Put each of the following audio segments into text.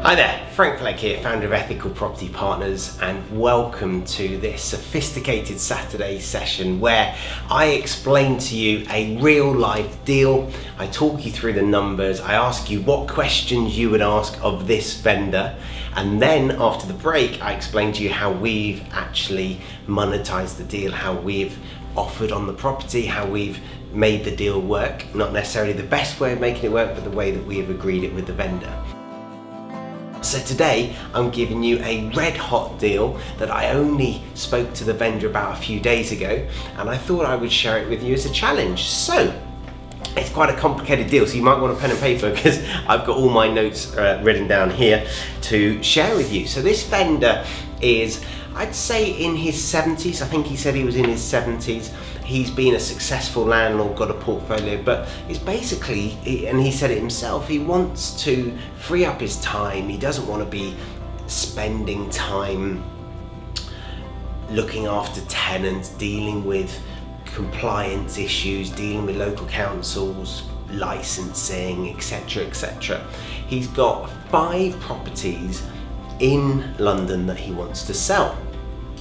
Hi there, Frank Flegg here, founder of Ethical Property Partners, and welcome to this sophisticated Saturday session where I explain to you a real life deal. I talk you through the numbers, I ask you what questions you would ask of this vendor, and then after the break I explain to you how we've actually monetized the deal, how we've offered on the property, how we've made the deal work. Not necessarily the best way of making it work, but the way that we have agreed it with the vendor. So today I'm giving you a red hot deal that I only spoke to the vendor about a few days ago, and I thought I would share it with you as a challenge. So it's quite a complicated deal, so you might want a pen and paper because I've got all my notes written down here to share with you. So this vendor is, I'd say, in his 70s. I think he said he was in his 70s. He's been a successful landlord, got a portfolio, but it's basically, and he said it himself, he wants to free up his time. He doesn't want to be spending time looking after tenants, dealing with compliance issues, dealing with local councils, licensing, etc, etc. He's got 5 properties in London that he wants to sell.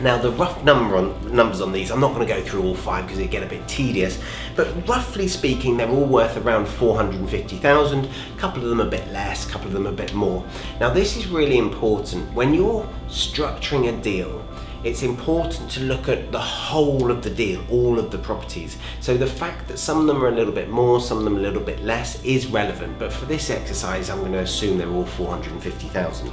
Now the rough numbers on these, I'm not going to go through all 5 because it get a bit tedious, but roughly speaking they're all worth around 450,000, a couple of them a bit less, a couple of them a bit more. Now this is really important. When you're structuring a deal, it's important to look at the whole of the deal, all of the properties. So the fact that some of them are a little bit more, some of them a little bit less is relevant, but for this exercise I'm going to assume they're all 450,000.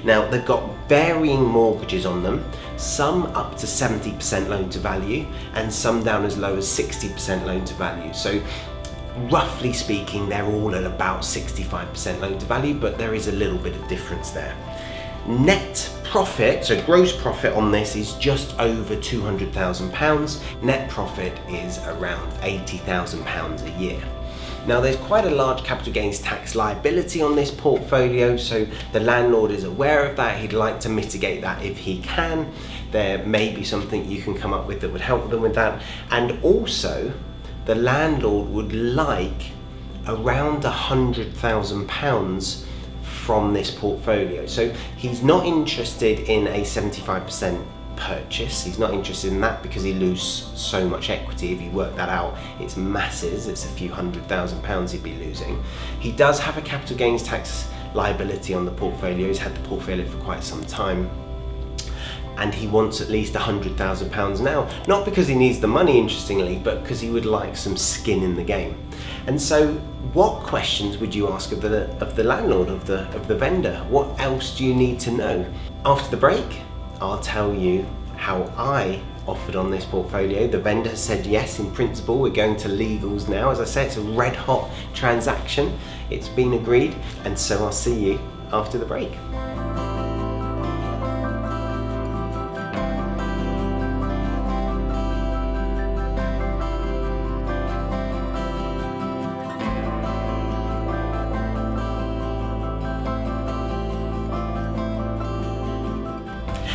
Now they've got varying mortgages on them, some up to 70% loan to value and some down as low as 60% loan to value. So roughly speaking they're all at about 65% loan to value, but there is a little bit of difference there. Net profit, so gross profit on this is just over £200,000. Net profit is around £80,000 a year. Now there's quite a large capital gains tax liability on this portfolio, so the landlord is aware of that. He'd like to mitigate that if he can. There may be something you can come up with that would help them with that. And also the landlord would like around £100,000 from this portfolio. So he's not interested in a 75% purchase. He's not interested in that because he loses so much equity. If you work that out, it's masses. It's a few £100,000 he'd be losing. He does have a capital gains tax liability on the portfolio. He's had the portfolio for quite some time, and he wants at least £100,000 now. Not because he needs the money, interestingly, but because he would like some skin in the game. And so what questions would you ask of the landlord, of the vendor? What else do you need to know? After the break, I'll tell you how I offered on this portfolio. The vendor has said yes in principle. We're going to legals now. As I say, it's a red hot transaction. It's been agreed, and so I'll see you after the break.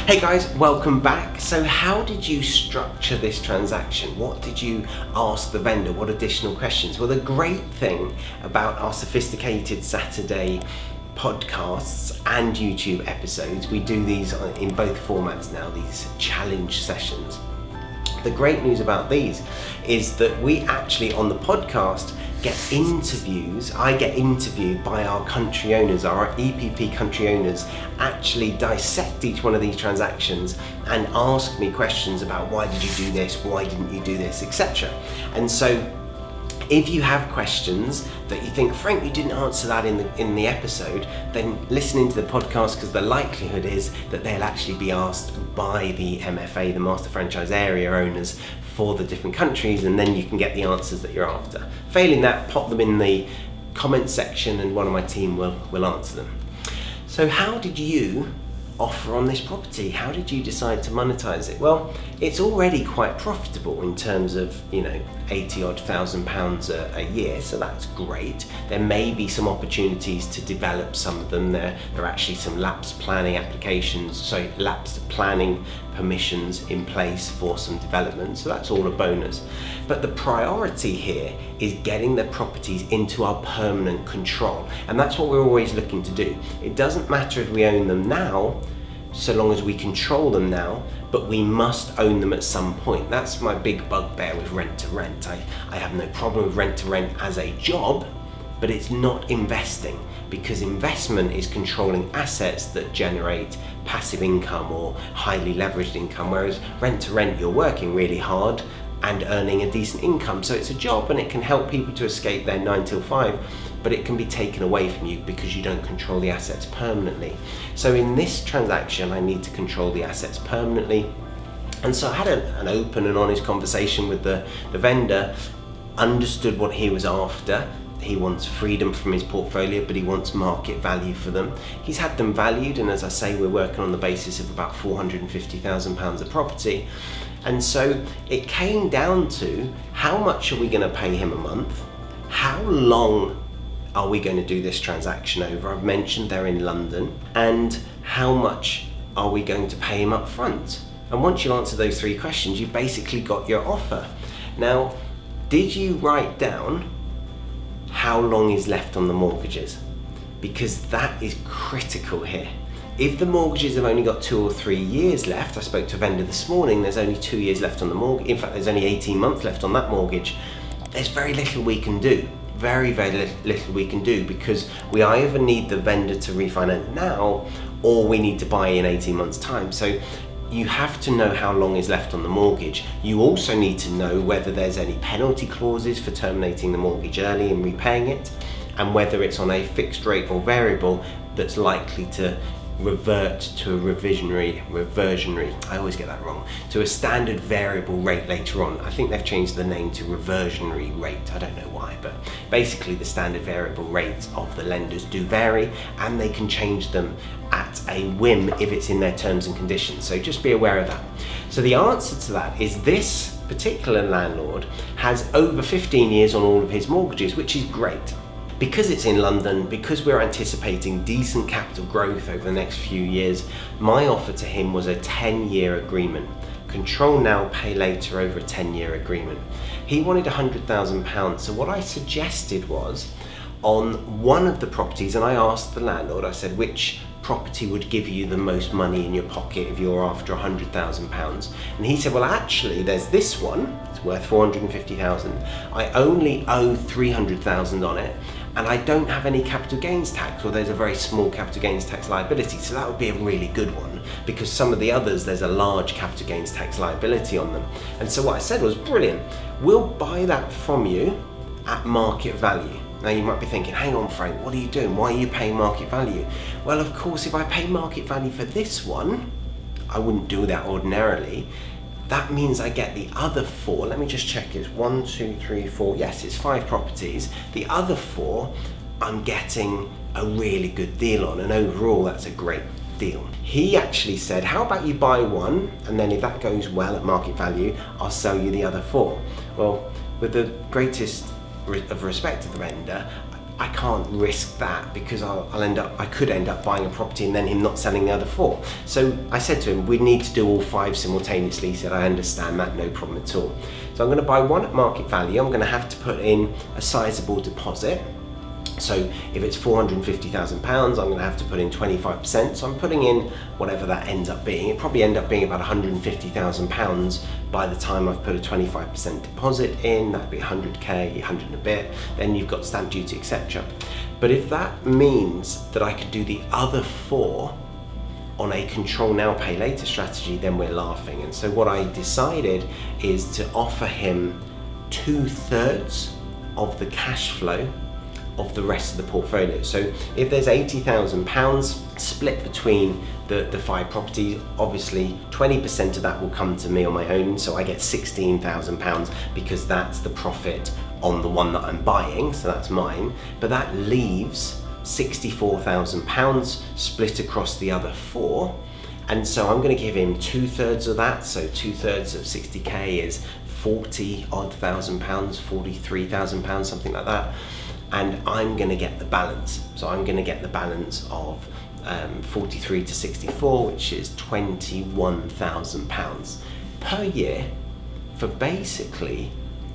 Hey guys, welcome back. So how did you structure this transaction? What did you ask the vendor? What additional questions? Well, the great thing about our sophisticated Saturday podcasts and YouTube episodes, we do these in both formats now, these challenge sessions. The great news about these is that we actually, on the podcast, get interviews. I get interviewed by our country owners, our EPP country owners, actually dissect each one of these transactions and ask me questions about why did you do this, why didn't you do this, etc. And so if you have questions that you think, Frank, you didn't answer that in the episode, then listen into the podcast, because the likelihood is that they'll actually be asked by the MFA, the Master Franchise Area owners for the different countries, and then you can get the answers that you're after. Failing that, pop them in the comment section and one of my team will answer them. So how did you offer on this property? How did you decide to monetize it? Well, it's already quite profitable in terms of, £80,000 a year, so that's great. There may be some opportunities to develop some of them. There are actually some lapsed planning permissions in place for some development, so that's all a bonus. But the priority here is getting the properties into our permanent control, and that's what we're always looking to do. It doesn't matter if we own them now, so long as we control them now, but we must own them at some point. That's my big bugbear with rent to rent. I have no problem with rent to rent as a job, but it's not investing, because investment is controlling assets that generate passive income or highly leveraged income, whereas rent to rent, you're working really hard and earning a decent income. So it's a job and it can help people to escape their 9 till 5, but it can be taken away from you because you don't control the assets permanently. So in this transaction, I need to control the assets permanently. And so I had an open and honest conversation with the vendor, understood what he was after. He wants freedom from his portfolio, but he wants market value for them. He's had them valued, and as I say, we're working on the basis of about £450,000 a property. And so it came down to, how much are we going to pay him a month? How long are we going to do this transaction over? I've mentioned they're in London. And how much are we going to pay him up front? And once you answer those three questions, you've basically got your offer. Now, did you write down how long is left on the mortgages? Because that is critical here. If the mortgages have only got 2 or 3 years left, I spoke to a vendor this morning, there's only 2 years left on the mortgage. In fact, there's only 18 months left on that mortgage. There's very little we can do. Very little we can do, because we either need the vendor to refinance now, or we need to buy in 18 months time. So you have to know how long is left on the mortgage. You also need to know whether there's any penalty clauses for terminating the mortgage early and repaying it, and whether it's on a fixed rate or variable that's likely to revert to a reversionary, I always get that wrong, to a standard variable rate later on. I think they've changed the name to reversionary rate, I don't know why, but basically the standard variable rates of the lenders do vary, and they can change them at a whim if it's in their terms and conditions, so just be aware of that. So the answer to that is, this particular landlord has over 15 years on all of his mortgages, which is great. Because it's in London, because we're anticipating decent capital growth over the next few years, my offer to him was a 10-year agreement. Control now, pay later over a 10-year agreement. He wanted £100,000, so what I suggested was, on one of the properties, and I asked the landlord, I said, which property would give you the most money in your pocket if you're after £100,000? And he said, well, actually, there's this one, it's worth 450,000. I only owe 300,000 on it, and I don't have any capital gains tax, or there's a very small capital gains tax liability, so that would be a really good one, because some of the others, there's a large capital gains tax liability on them. And so what I said was, brilliant, we'll buy that from you at market value. Now you might be thinking, hang on Frank, what are you doing? Why are you paying market value? Well, of course, if I pay market value for this one, I wouldn't do that ordinarily. That means I get the other 4, let me just check, it's 1, 2, 3, 4, yes, it's 5 properties. The other 4, I'm getting a really good deal on, and overall that's a great deal. He actually said, how about you buy one, and then if that goes well at market value, I'll sell you the other 4. Well, with the greatest of respect to the vendor, I can't risk that, because I could end up buying a property and then him not selling the other 4. So I said to him, we need to do all 5 simultaneously. He said, I understand that, no problem at all. So I'm going to buy one at market value. I'm going to have to put in a sizable deposit. So if it's £450,000, I'm going to have to put in 25%. So I'm putting in whatever that ends up being. It probably end up being about £150,000 by the time I've put a 25% deposit in. That'd be 100k, 100 and a bit. Then you've got stamp duty, etc. But if that means that I could do the other 4 on a control now, pay later strategy, then we're laughing. And so what I decided is to offer him 2/3 of the cash flow of the rest of the portfolio. So if there's £80,000 split between the 5 properties, obviously 20% of that will come to me on my own, so I get £16,000 because that's the profit on the one that I'm buying, so that's mine. But that leaves £64,000 split across the other 4, and so I'm going to give him 2/3 of that. So 2/3 of 60k is 40-odd thousand pounds, £43,000, something like that. And I'm going to get the balance. So I'm going to get the balance of 43 to 64, which is £21,000 per year for basically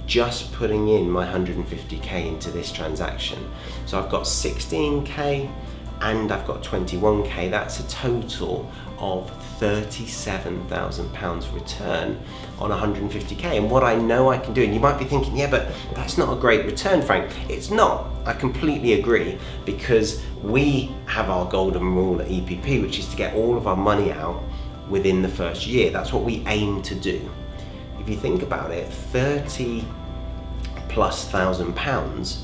just putting in my 150k into this transaction. So I've got 16k and I've got 21k. That's a total of £37,000 return on 150k. And what I know I can do, and you might be thinking, yeah, but that's not a great return, Frank. It's not. I completely agree, because we have our golden rule at EPP, which is to get all of our money out within the first year. That's what we aim to do. If you think about it, £30,000+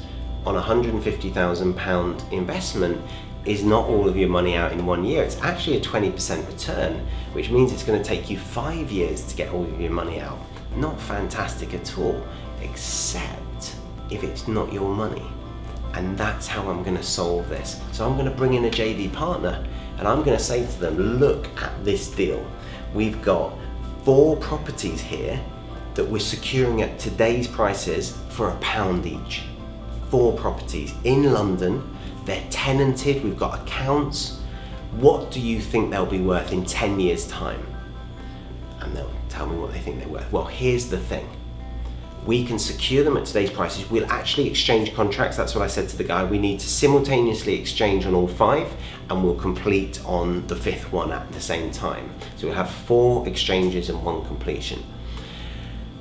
on a £150,000 investment is not all of your money out in 1 year. It's actually a 20% return, which means it's going to take you 5 years to get all of your money out. Not fantastic at all, except if it's not your money. And that's how I'm going to solve this. So I'm going to bring in a JV partner and I'm going to say to them, look at this deal. We've got 4 properties here that we're securing at today's prices for £1 each. 4 properties in London. They're tenanted, we've got accounts. What do you think they'll be worth in 10 years' time? And they'll tell me what they think they're worth. Well, here's the thing. We can secure them at today's prices. We'll actually exchange contracts. That's what I said to the guy. We need to simultaneously exchange on all 5 and we'll complete on the 5th one at the same time. So we'll have 4 exchanges and 1 completion.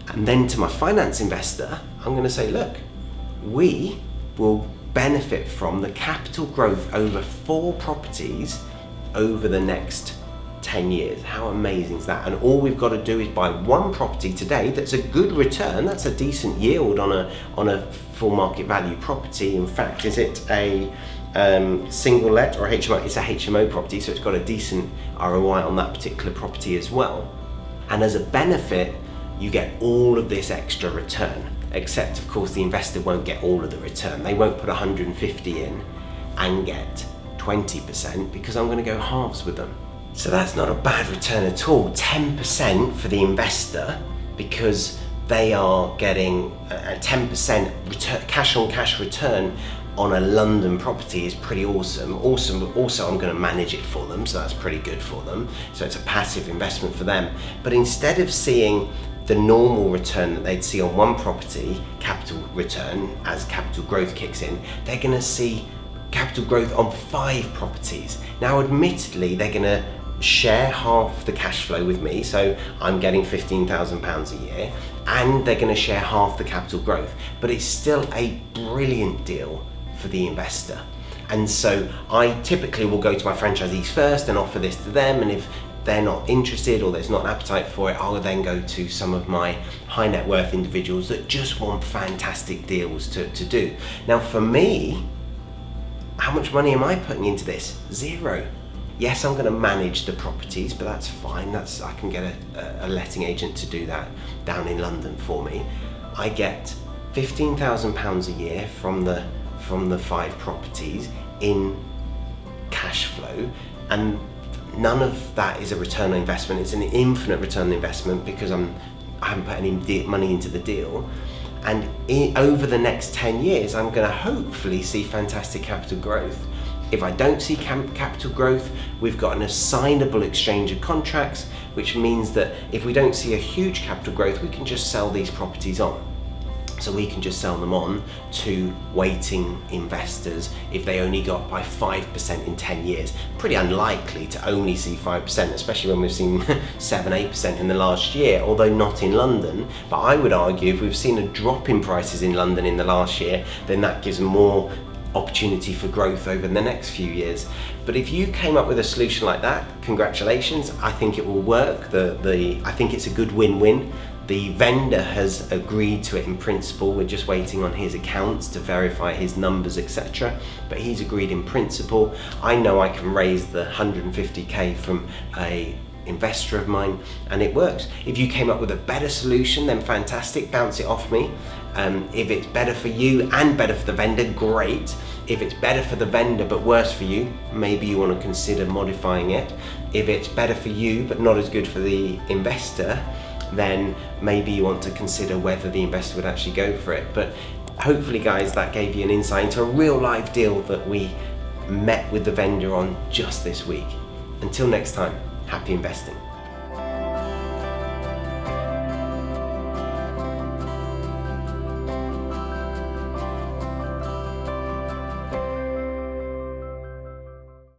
And then to my finance investor, I'm going to say, look, we will benefit from the capital growth over 4 properties over the next 10 years. How amazing is that? And all we've got to do is buy 1 property today that's a good return, that's a decent yield on a full market value property. In fact, is it a single let or HMO? It's a HMO property, so it's got a decent ROI on that particular property as well. And as a benefit, you get all of this extra return. Except of course the investor won't get all of the return. They won't put 150 in and get 20% because I'm going to go halves with them. So that's not a bad return at all. 10% for the investor because they are getting a 10% return, cash on cash return on a London property is pretty awesome. Also I'm going to manage it for them, so that's pretty good for them. So it's a passive investment for them. But instead of seeing the normal return that they'd see on 1 property, capital return, as capital growth kicks in, they're going to see capital growth on 5 properties. Now admittedly they're going to share half the cash flow with me, so I'm getting £15,000 a year, and they're going to share half the capital growth, but it's still a brilliant deal for the investor. And so I typically will go to my franchisees first and offer this to them, and if they're not interested or there's not an appetite for it, I'll then go to some of my high net worth individuals that just want fantastic deals to do. Now for me, how much money am I putting into this? 0. Yes, I'm going to manage the properties, but that's fine. I can get a letting agent to do that down in London for me. I get £15,000 a year from the 5 properties in cash flow, and none of that is a return on investment. It's an infinite return on investment because I haven't put any money into the deal. And over the next 10 years, I'm going to hopefully see fantastic capital growth. If I don't see capital growth, we've got an assignable exchange of contracts, which means that if we don't see a huge capital growth, we can just sell these properties on. So we can just sell them on to waiting investors if they only got by 5% in 10 years. Pretty unlikely to only see 5%, especially when we've seen 7-8% in the last year, although not in London. But I would argue if we've seen a drop in prices in London in the last year, then that gives more opportunity for growth over the next few years. But if you came up with a solution like that, congratulations. I think it will work. I think it's a good win-win. The vendor has agreed to it in principle. We're just waiting on his accounts to verify his numbers, etc. But he's agreed in principle. I know I can raise the 150k from a investor of mine, and it works. If you came up with a better solution, then fantastic, bounce it off me. If it's better for you and better for the vendor, great. If it's better for the vendor but worse for you, maybe you want to consider modifying it. If it's better for you but not as good for the investor, then maybe you want to consider whether the investor would actually go for it. But hopefully guys, that gave you an insight into a real live deal that we met with the vendor on just this week. Until next time, happy investing.